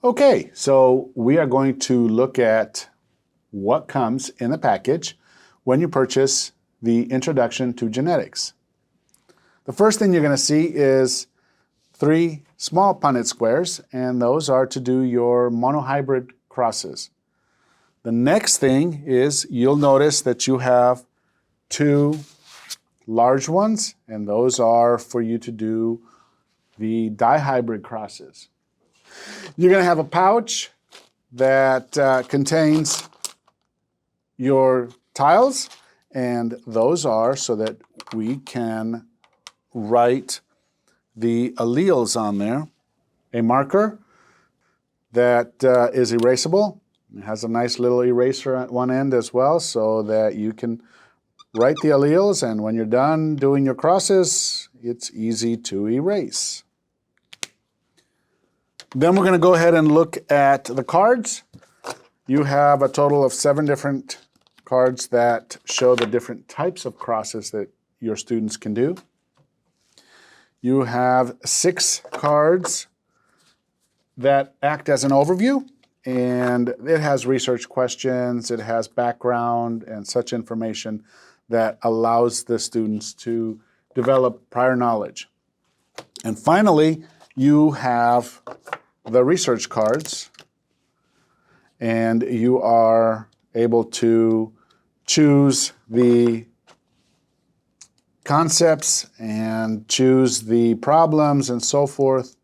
Okay, so we are going to look at what comes in the package when you purchase the Introduction to Genetics. The first thing you're going to see is 3 small Punnett squares, and those are to do your monohybrid crosses. The next thing is you'll notice that you have 2 large ones, and those are for you to do the dihybrid crosses. You're going to have a pouch that contains your tiles, and those are so that we can write the alleles on there. A marker that is erasable. It has a nice little eraser at one end as well so that you can write the alleles, and when you're done doing your crosses, it's easy to erase. Then we're going to go ahead and look at the cards. You have a total of 7 different cards that show the different types of crosses that your students can do. You have 6 cards that act as an overview, and it has research questions, it has background and such information that allows the students to develop prior knowledge. And finally, you have the research cards, and you are able to choose the concepts and choose the problems and so forth,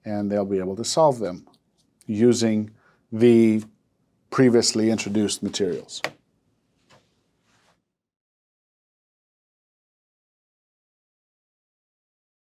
and they'll be able to solve them using the previously introduced materials.